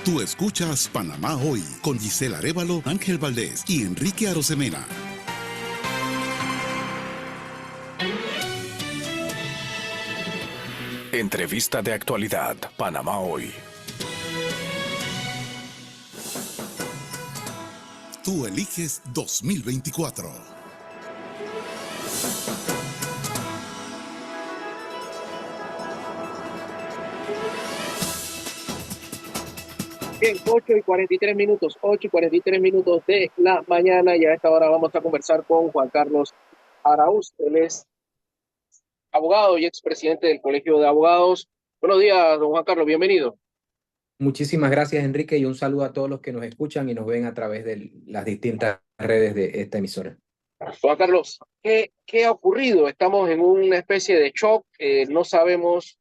Tú escuchas Panamá Hoy con Gisela Arévalo, Ángel Valdés y Enrique Arosemena. Entrevista de actualidad, Panamá Hoy. Tú eliges 2024. Bien, 8:43, 8:43 de la mañana, y a esta hora vamos a conversar con Juan Carlos Araúz. Él es abogado y expresidente del Colegio de Abogados. Buenos días, don Juan Carlos, bienvenido. Muchísimas gracias, Enrique, y un saludo a todos los que nos escuchan y nos ven a través de las distintas redes de esta emisora. Juan Carlos, ¿qué ha ocurrido? Estamos en una especie de shock, no sabemos,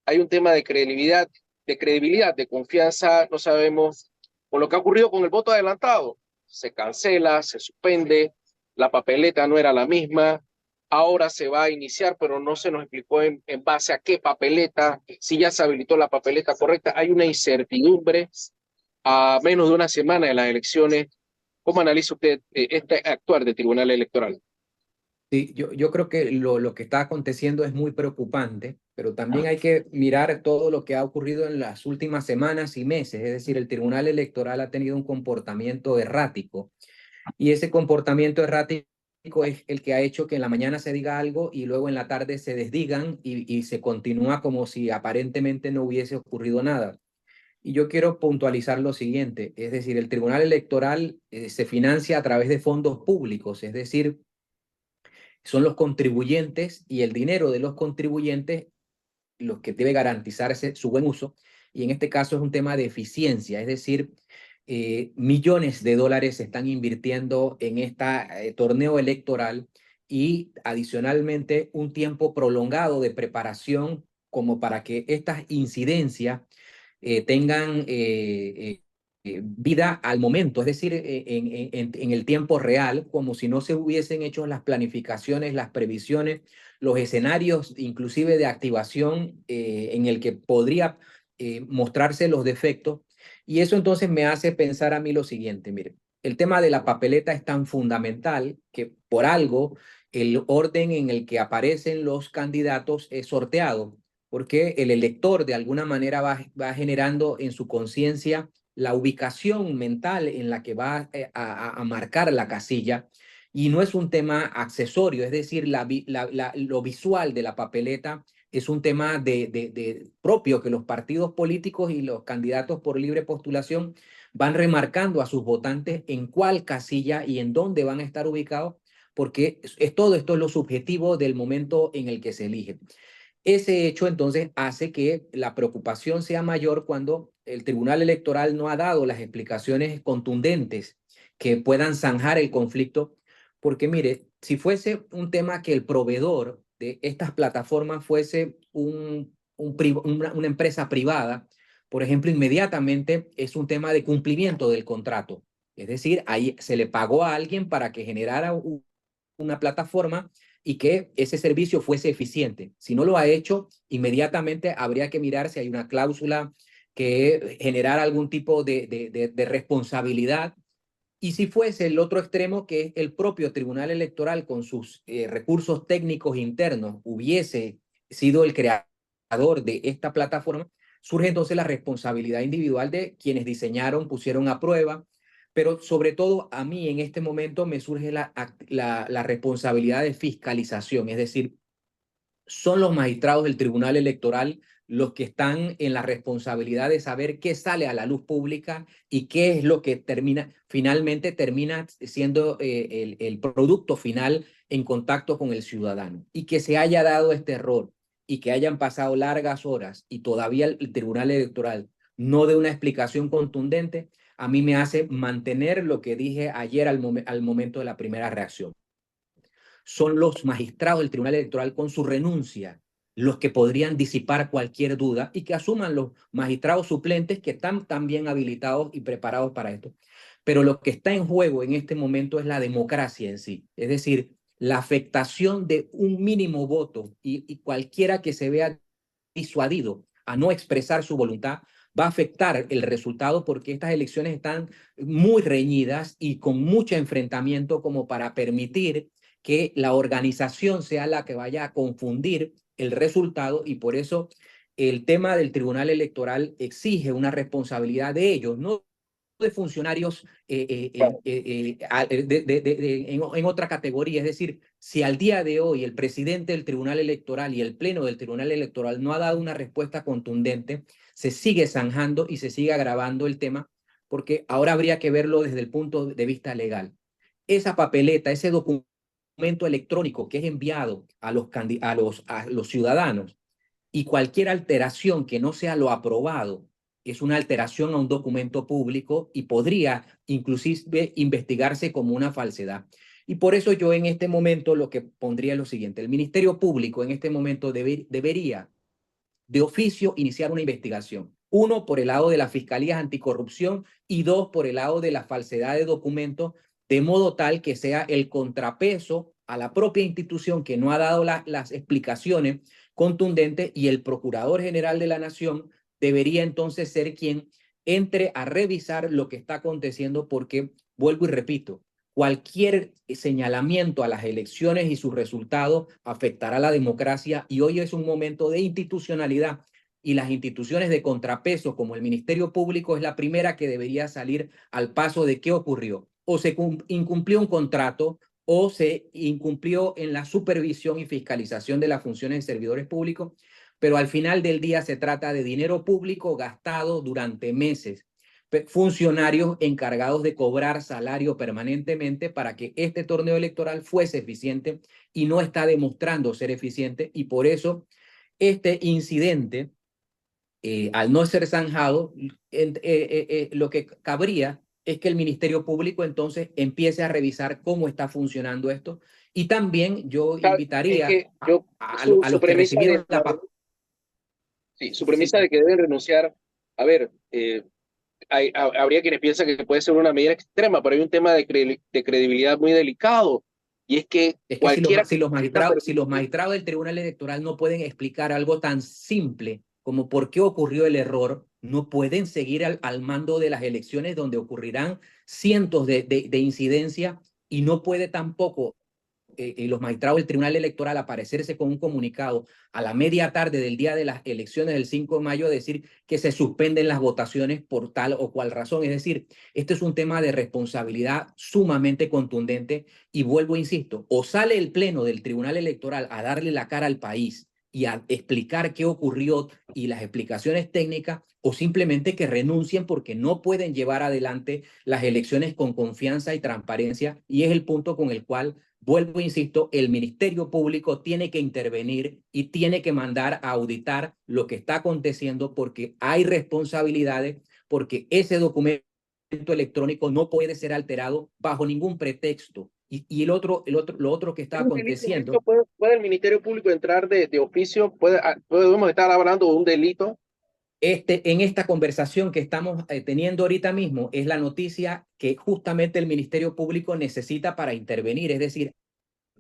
hay un tema de credibilidad, de confianza, no sabemos con lo que ha ocurrido con el voto adelantado. Se cancela, se suspende, la papeleta no era la misma, ahora se va a iniciar, pero no se nos explicó en base a qué papeleta, si ya se habilitó la papeleta correcta. Hay una incertidumbre a menos de una semana de las elecciones. ¿Cómo analiza usted este actuar del Tribunal Electoral? Sí, yo creo que lo que está aconteciendo es muy preocupante, pero también hay que mirar todo lo que ha ocurrido en las últimas semanas y meses. Es decir, el Tribunal Electoral ha tenido un comportamiento errático, y ese comportamiento errático es el que ha hecho que en la mañana se diga algo y luego en la tarde se desdigan y se continúa como si aparentemente no hubiese ocurrido nada. Y yo quiero puntualizar lo siguiente, es decir, el Tribunal Electoral se financia a través de fondos públicos, es decir, son los contribuyentes y el dinero de los contribuyentes los que debe garantizarse su buen uso. Y en este caso es un tema de eficiencia, es decir, millones de dólares se están invirtiendo en este torneo electoral, y adicionalmente un tiempo prolongado de preparación como para que estas incidencias tengan vida al momento, es decir, en el tiempo real, como si no se hubiesen hecho las planificaciones, las previsiones, los escenarios inclusive de activación en el que podría mostrarse los defectos. Y eso entonces me hace pensar a mí lo siguiente, mire, el tema de la papeleta es tan fundamental que por algo el orden en el que aparecen los candidatos es sorteado, porque el elector de alguna manera va generando en su conciencia la ubicación mental en la que va a marcar la casilla, y no es un tema accesorio, es decir, lo visual de la papeleta es un tema propio que los partidos políticos y los candidatos por libre postulación van remarcando a sus votantes en cuál casilla y en dónde van a estar ubicados, porque todo esto es lo subjetivo del momento en el que se elige. Ese hecho entonces hace que la preocupación sea mayor cuando el Tribunal Electoral no ha dado las explicaciones contundentes que puedan zanjar el conflicto, porque mire, si fuese un tema que el proveedor de estas plataformas fuese una empresa privada, por ejemplo, inmediatamente es un tema de cumplimiento del contrato. Es decir, ahí se le pagó a alguien para que generara una plataforma y que ese servicio fuese eficiente. Si no lo ha hecho, inmediatamente habría que mirar si hay una cláusula que generara algún tipo de responsabilidad. Y si fuese el otro extremo, que es el propio Tribunal Electoral con sus recursos técnicos internos, hubiese sido el creador de esta plataforma, surge entonces la responsabilidad individual de quienes diseñaron, pusieron a prueba. Pero sobre todo a mí en este momento me surge la responsabilidad de fiscalización, es decir, son los magistrados del Tribunal Electoral los que están en la responsabilidad de saber qué sale a la luz pública y qué es lo que finalmente termina siendo el producto final en contacto con el ciudadano. Y que se haya dado este error y que hayan pasado largas horas y todavía el Tribunal Electoral no dé una explicación contundente, a mí me hace mantener lo que dije ayer al momento de la primera reacción. Son los magistrados del Tribunal Electoral con su renuncia los que podrían disipar cualquier duda, y que asuman los magistrados suplentes que están también habilitados y preparados para esto. Pero lo que está en juego en este momento es la democracia en sí, es decir, la afectación de un mínimo voto y cualquiera que se vea disuadido a no expresar su voluntad va a afectar el resultado porque estas elecciones están muy reñidas y con mucho enfrentamiento como para permitir que la organización sea la que vaya a confundir el resultado, y por eso el tema del Tribunal Electoral exige una responsabilidad de ellos, no de funcionarios en otra categoría. Es decir, si al día de hoy el presidente del Tribunal Electoral y el Pleno del Tribunal Electoral no ha dado una respuesta contundente, se sigue zanjando y se sigue agravando el tema, porque ahora habría que verlo desde el punto de vista legal. Esa papeleta, ese documento electrónico que es enviado a los ciudadanos, y cualquier alteración que no sea lo aprobado es una alteración a un documento público y podría inclusive investigarse como una falsedad. Y por eso yo en este momento lo que pondría es lo siguiente: el Ministerio Público en este momento debería de oficio iniciar una investigación. Uno, por el lado de las fiscalías anticorrupción, y dos, por el lado de la falsedad de documentos, de modo tal que sea el contrapeso a la propia institución que no ha dado las explicaciones contundentes, y el Procurador General de la Nación debería entonces ser quien entre a revisar lo que está aconteciendo, porque, vuelvo y repito, cualquier señalamiento a las elecciones y sus resultados afectará a la democracia, y hoy es un momento de institucionalidad, y las instituciones de contrapeso como el Ministerio Público es la primera que debería salir al paso de qué ocurrió. O se incumplió un contrato, o se incumplió en la supervisión y fiscalización de las funciones de servidores públicos, pero al final del día se trata de dinero público gastado durante meses, funcionarios encargados de cobrar salario permanentemente para que este torneo electoral fuese eficiente, y no está demostrando ser eficiente, y por eso este incidente, al no ser zanjado, lo que cabría es que el Ministerio Público entonces empiece a revisar cómo está funcionando esto, y también yo Es invitaría que yo, a su los que premisa de, recibieron la... sí, su Sí, premisa de que deben renunciar, a ver, habría quienes piensan que puede ser una medida extrema, pero hay un tema de credibilidad muy delicado, y es que es que cualquiera que si los magistrados del Tribunal Electoral no pueden explicar algo tan simple como por qué ocurrió el error, no pueden seguir al mando de las elecciones, donde ocurrirán cientos de incidencias, y no puede tampoco los magistrados del Tribunal Electoral aparecerse con un comunicado a la media tarde del día de las elecciones del 5 de mayo, decir que se suspenden las votaciones por tal o cual razón. Es decir, este es un tema de responsabilidad sumamente contundente, y vuelvo, insisto, o sale el Pleno del Tribunal Electoral a darle la cara al país y a explicar qué ocurrió y las explicaciones técnicas, o simplemente que renuncien, porque no pueden llevar adelante las elecciones con confianza y transparencia, y es el punto con el cual, vuelvo, insisto, el Ministerio Público tiene que intervenir y tiene que mandar a auditar lo que está aconteciendo, porque hay responsabilidades, porque ese documento electrónico no puede ser alterado bajo ningún pretexto. Y lo otro que está es un delito, aconteciendo, puede el Ministerio Público entrar de oficio, podemos estar hablando de un delito. en esta conversación que estamos teniendo ahorita mismo, es la noticia que justamente el Ministerio Público necesita para intervenir. Es decir,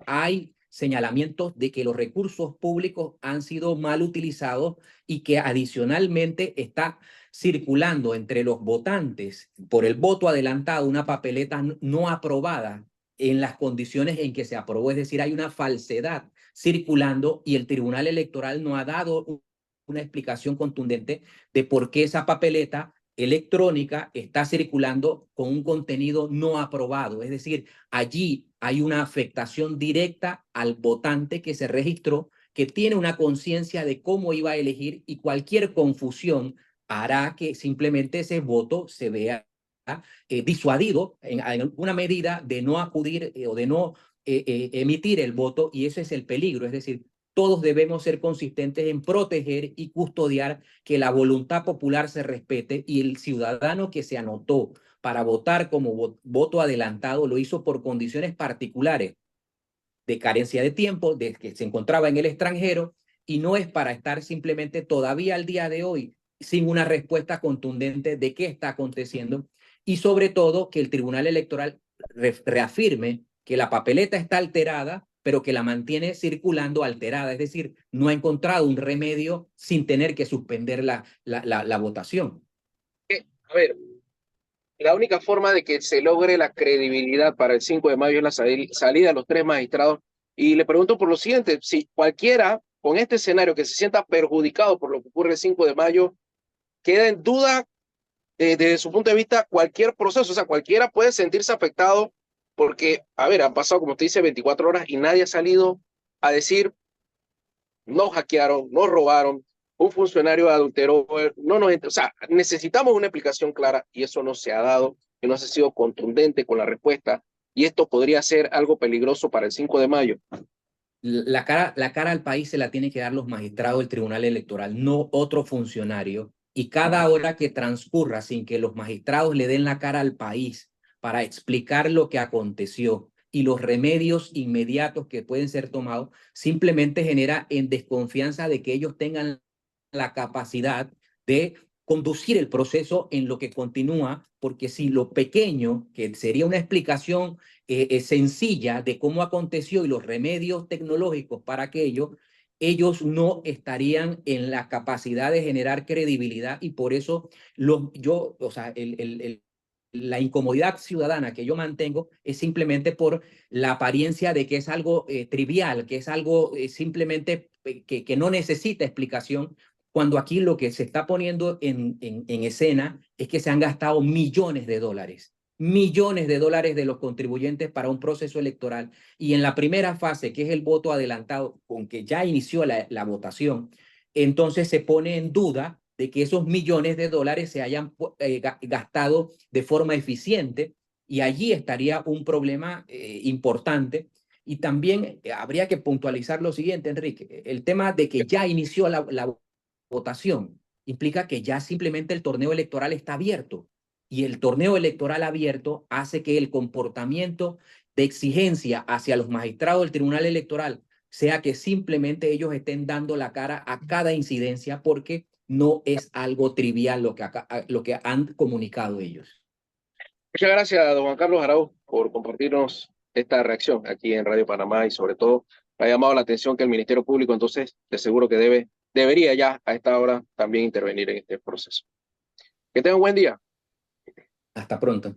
hay señalamientos de que los recursos públicos han sido mal utilizados, y que adicionalmente está circulando entre los votantes por el voto adelantado una papeleta no aprobada en las condiciones en que se aprobó. Es decir, hay una falsedad circulando, y el Tribunal Electoral no ha dado una explicación contundente de por qué esa papeleta electrónica está circulando con un contenido no aprobado. Es decir, allí hay una afectación directa al votante que se registró, que tiene una conciencia de cómo iba a elegir, y cualquier confusión hará que simplemente ese voto se vea disuadido en alguna medida de no acudir o de no emitir el voto, y ese es el peligro. Es decir, todos debemos ser consistentes en proteger y custodiar que la voluntad popular se respete, y el ciudadano que se anotó para votar como voto adelantado lo hizo por condiciones particulares de carencia de tiempo, de que se encontraba en el extranjero, y no es para estar simplemente todavía al día de hoy sin una respuesta contundente de qué está aconteciendo, y sobre todo que el Tribunal Electoral reafirme que la papeleta está alterada pero que la mantiene circulando alterada, es decir, no ha encontrado un remedio sin tener que suspender la votación. A ver, la única forma de que se logre la credibilidad para el 5 de mayo es la salida de los 3 magistrados. Y le pregunto por lo siguiente, si cualquiera con este escenario que se sienta perjudicado por lo que ocurre el 5 de mayo, queda en duda desde su punto de vista cualquier proceso, o sea, cualquiera puede sentirse afectado porque, a ver, han pasado, como usted dice, 24 horas y nadie ha salido a decir, nos hackearon, nos robaron, un funcionario adulteró, no nos, o sea, necesitamos una explicación clara y eso no se ha dado, que no se ha sido contundente con la respuesta y esto podría ser algo peligroso para el 5 de mayo. La cara al país se la tiene que dar los magistrados del Tribunal Electoral, no otro funcionario. Y cada hora que transcurra sin que los magistrados le den la cara al país para explicar lo que aconteció y los remedios inmediatos que pueden ser tomados, simplemente genera en desconfianza de que ellos tengan la capacidad de conducir el proceso en lo que continúa, porque si lo pequeño, que sería una explicación sencilla de cómo aconteció y los remedios tecnológicos para aquello, ellos no estarían en la capacidad de generar credibilidad y por eso o sea, la incomodidad ciudadana que yo mantengo es simplemente por la apariencia de que es algo trivial, que es algo simplemente que no necesita explicación, cuando aquí lo que se está poniendo en escena es que se han gastado millones de dólares de los contribuyentes para un proceso electoral. Y en la primera fase, que es el voto adelantado, con que ya inició la votación, entonces se pone en duda de que esos millones de dólares se hayan gastado de forma eficiente y allí estaría un problema importante. Y también habría que puntualizar lo siguiente, Enrique, el tema de que ya inició la votación implica que ya simplemente el torneo electoral está abierto y el torneo electoral abierto hace que el comportamiento de exigencia hacia los magistrados del Tribunal Electoral sea que simplemente ellos estén dando la cara a cada incidencia porque no es algo trivial lo que han comunicado ellos. Muchas gracias, don Juan Carlos Araúz, por compartirnos esta reacción aquí en Radio Panamá y sobre todo ha llamado la atención que el Ministerio Público entonces de seguro que debería ya a esta hora también intervenir en este proceso. Que tenga un buen día. Hasta pronto.